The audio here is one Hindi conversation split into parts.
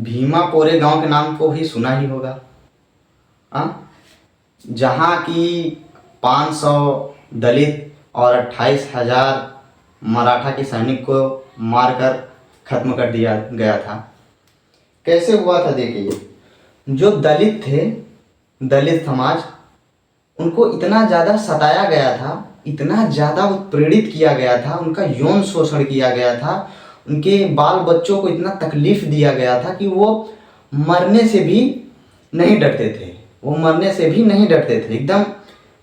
भीमा पोरे गांव के नाम को ही सुना ही होगा। हाँ, जहाँ की 500 दलित और 28,000 मराठा के सैनिक को मारकर खत्म कर दिया गया था। कैसे हुआ था देखिए, जो दलित थे, दलित समाज, उनको इतना ज़्यादा सताया गया था, इतना ज़्यादा उत्पीड़ित किया गया था, उनका यौन शोषण किया गया था, उनके बाल बच्चों को इतना तकलीफ दिया गया था कि वो मरने से भी नहीं डरते थे। वो मरने से भी नहीं डरते थे एकदम,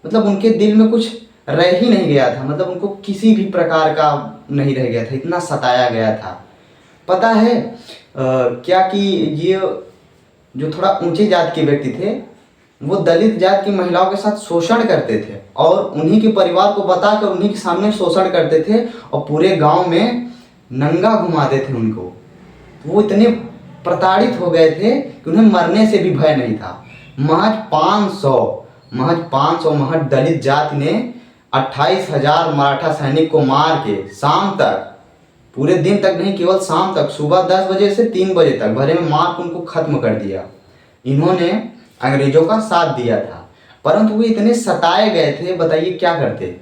मतलब उनके दिल में कुछ रह ही नहीं गया था, मतलब उनको किसी भी प्रकार का नहीं रह गया था, इतना सताया गया था। पता है क्या कि ये जो थोड़ा ऊंची जात के व्यक्ति थे, वो दलित जात की महिलाओं के साथ शोषण करते थे और उन्हीं के परिवार को बताकर उन्हीं के सामने शोषण करते थे और पूरे गांव में नंगा घुमाते थे उनको। वो इतने प्रताड़ित हो गए थे कि उन्हें मरने से भी भय नहीं था। महज 500 दलित जाति ने 28,000 मराठा सैनिक को मार के शाम तक, पूरे दिन तक नहीं, केवल शाम तक, सुबह 10 बजे से 3 बजे तक भरे में मार के उनको खत्म कर दिया। इन्होंने अंग्रेजों का साथ दिया था, परंतु वो इतने सताए गए थे, बताइए क्या करते।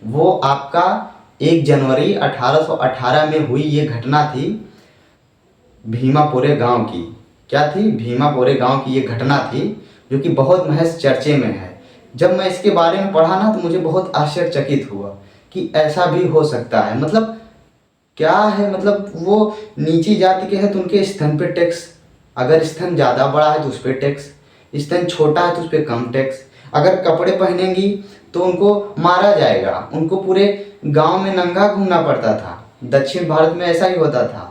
वो आपका 1 जनवरी 1818 में हुई ये घटना थी भीमापोरे गांव की। क्या थी? भीमापोरे गांव की ये घटना थी, जो कि बहुत महज चर्चे में है। जब मैं इसके बारे में पढ़ा ना, तो मुझे बहुत आश्चर्यचकित हुआ कि ऐसा भी हो सकता है। मतलब क्या है, मतलब वो नीची जाति के हैं तो उनके स्तन पे टैक्स, अगर स्तन ज़्यादा बड़ा है तो उस पर टैक्स, स्तन छोटा है तो उस पर कम टैक्स, अगर कपड़े पहनेंगी तो उनको मारा जाएगा, उनको पूरे गांव में नंगा घूमना पड़ता था। दक्षिण भारत में ऐसा ही होता था।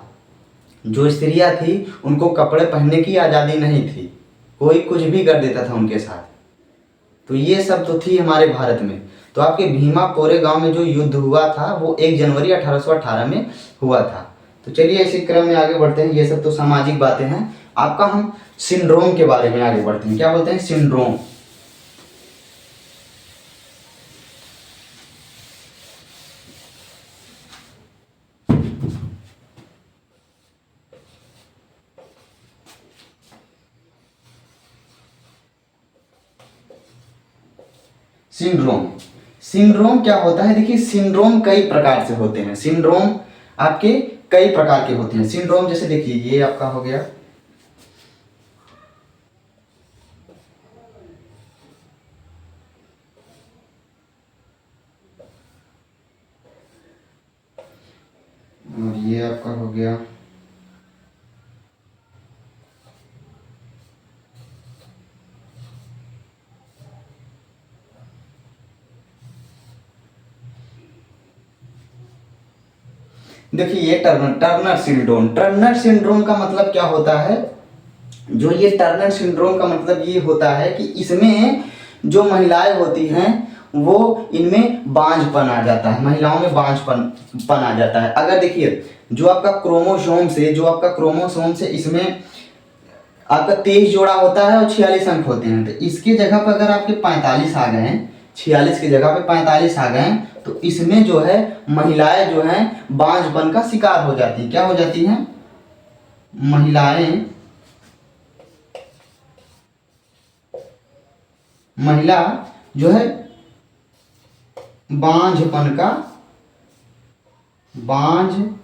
जो स्त्रियां थी उनको कपड़े पहनने की आज़ादी नहीं थी, कोई कुछ भी कर देता था उनके साथ। तो ये सब तो थी हमारे भारत में। तो आपके भीमा पोरे गांव में जो युद्ध हुआ था वो 1 जनवरी 1818 में हुआ था। तो चलिए इसी क्रम में आगे बढ़ते हैं। ये सब तो सामाजिक बातें हैं। आपका हम सिंड्रोम के बारे में आगे बढ़ते हैं। क्या बोलते हैं? सिंड्रोम। सिंड्रोम, सिंड्रोम क्या होता है? देखिए, सिंड्रोम कई प्रकार से होते हैं। सिंड्रोम आपके कई प्रकार के होते हैं। सिंड्रोम जैसे देखिए, ये आपका हो गया, और ये आपका हो गया, देखिए ये टर्नर सिंड्रोम। टर्नर सिंड्रोम का मतलब क्या होता है? जो ये टर्नर सिंड्रोम का मतलब ये होता है कि इसमें जो महिलाएं होती हैं वो इनमें बांझपन आ जाता है, महिलाओं में बांझपन आ जाता है। अगर देखिए, जो आपका क्रोमोसोम से इसमें आपका 23 जोड़ा होता है और 46 अंक होते हैं, तो इसके जगह पर अगर आपके 45 आ गए, 46 की जगह पे 45 आ गए, तो इसमें जो है महिलाएं जो हैं बांझपन का शिकार हो जाती हैं। क्या हो जाती हैं? महिला जो है बांझपन का बांझपन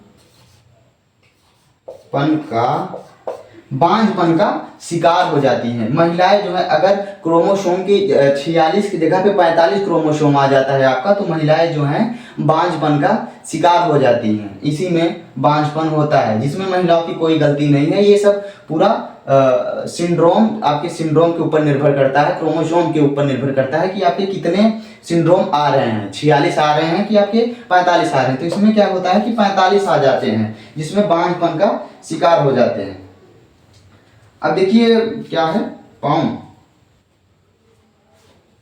का बांझपन का शिकार हो जाती हैं। महिलाएं जो है, अगर क्रोमोसोम की 46 की जगह पे 45 क्रोमोसोम आ जाता है आपका, तो महिलाएं जो हैं बांझपन का शिकार हो जाती हैं। इसी में बांझपन होता है, जिसमें महिलाओं की कोई गलती नहीं है। ये सब पूरा सिंड्रोम आपके सिंड्रोम के ऊपर निर्भर करता है, क्रोमोसोम के ऊपर निर्भर करता है कि आपके कितने सिंड्रोम आ रहे हैं। 46 आ रहे हैं कि आपके 45 आ रहे हैं। तो इसमें क्या होता है कि 45 आ जाते हैं, जिसमें बांझपन का शिकार हो जाते हैं। अब देखिए क्या है पाउम,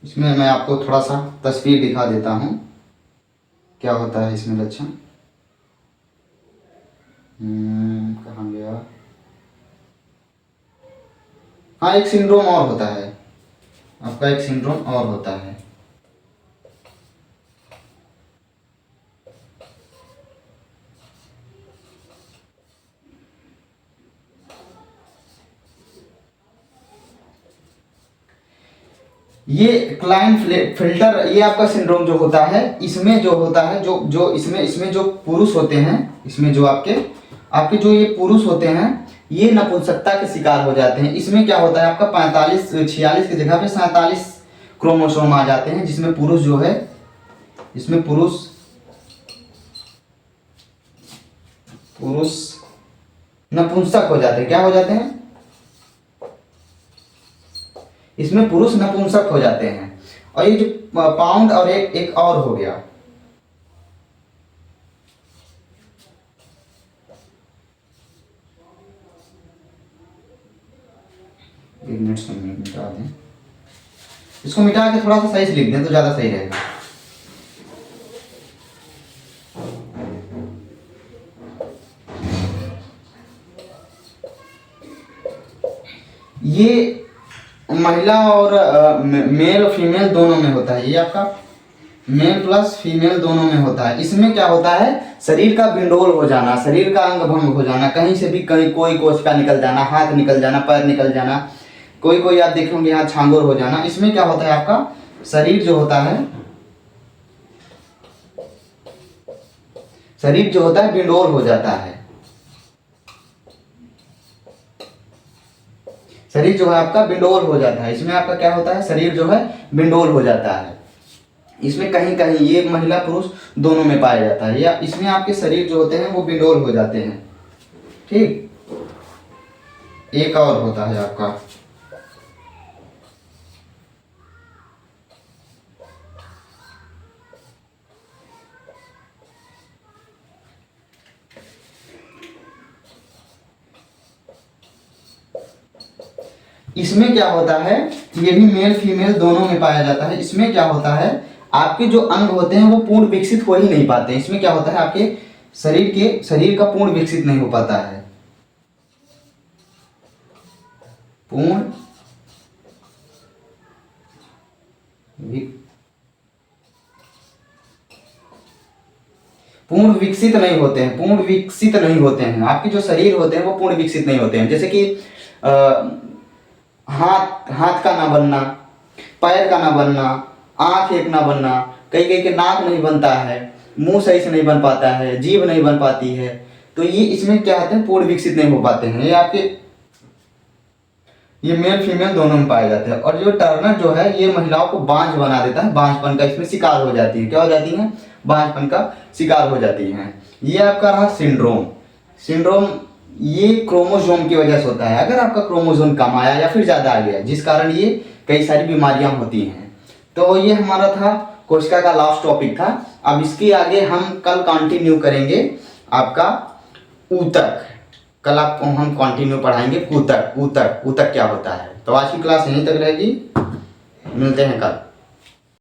इसमें मैं आपको थोड़ा सा तस्वीर दिखा देता हूँ क्या होता है इसमें लक्षण। कहाँ गया? हाँ, एक सिंड्रोम और होता है आपका, एक सिंड्रोम और होता है। ये क्लाइन फिल्टर, ये आपका सिंड्रोम जो होता है, इसमें जो होता है, जो जो इसमें जो पुरुष होते हैं, इसमें जो आपके आपके जो ये पुरुष होते हैं, ये नपुंसकता के शिकार हो जाते हैं। इसमें क्या होता है, आपका 45 46 की जगह पे 47 क्रोमोसोम आ जाते हैं, जिसमें पुरुष जो है, इसमें पुरुष नपुंसक हो जाते हैं। क्या हो जाते हैं, इसमें पुरुष नपुंसक हो जाते हैं। और ये जो पाउंड और एक और हो गया, एक मिनट से मिटा दें, इसको मिटा के थोड़ा सा सही से लिख दें तो ज्यादा सही रहेगा। ये महिला और मेल और फीमेल दोनों में होता है। ये आपका मेल प्लस फीमेल दोनों में होता है। इसमें क्या होता है, शरीर का विंडोल हो जाना, शरीर का अंग भंग हो जाना, कहीं से भी कहीं कोई कोशिका निकल जाना, हाथ निकल जाना, पैर निकल जाना, कोई कोई आप देखेंगे यहाँ छांगोर हो जाना। इसमें क्या होता है, आपका शरीर जो होता है, शरीर जो होता है विंडोल हो जाता है। शरीर जो है आपका विंडोल हो जाता है। इसमें आपका क्या होता है, शरीर जो है विंडोल हो जाता है। इसमें कहीं कहीं ये महिला पुरुष दोनों में पाया जाता है, या इसमें आपके शरीर जो होते हैं वो विंडोल हो जाते हैं। ठीक, एक और होता है आपका इसमें क्या होता है, ये भी मेल फीमेल दोनों में पाया जाता है। इसमें क्या होता है, आपके जो अंग होते हैं वो पूर्ण विकसित हो ही नहीं पाते। इसमें क्या होता है, आपके शरीर का पूर्ण विकसित नहीं हो पाता है। पूर्ण विकसित नहीं होते हैं, पूर्ण विकसित नहीं होते हैं। आपके जो शरीर होते हैं वो पूर्ण विकसित नहीं होते हैं। जैसे कि हाथ का ना बनना, पैर का ना बनना, आंख एक ना बनना, कई कई के नाक नहीं बनता है, मुंह सही से नहीं बन पाता है, जीभ नहीं बन पाती है। तो ये इसमें क्या होते हैं, पूर्ण विकसित नहीं हो पाते हैं। ये मेल फीमेल दोनों में पाए जाते हैं। और जो टर्नर जो है, ये महिलाओं को बांझ बना देता है, बांझपन का इसमें शिकार हो जाती है। क्या हो जाती है, बांझपन का शिकार हो जाती है। ये आपका रहा सिंड्रोम ये क्रोमोसोम की वजह से होता है। अगर आपका क्रोमोसोम कम आया या फिर ज़्यादा आ गया, जिस कारण ये कई सारी बीमारियां होती हैं। तो ये हमारा था कोशिका का लास्ट टॉपिक था। अब इसके आगे हम कल कंटिन्यू करेंगे आपका ऊतक। कल आपको हम कंटिन्यू पढ़ाएंगे ऊतक क्या होता है। तो आज की क्लास यहीं तक रहेगी, मिलते हैं कल।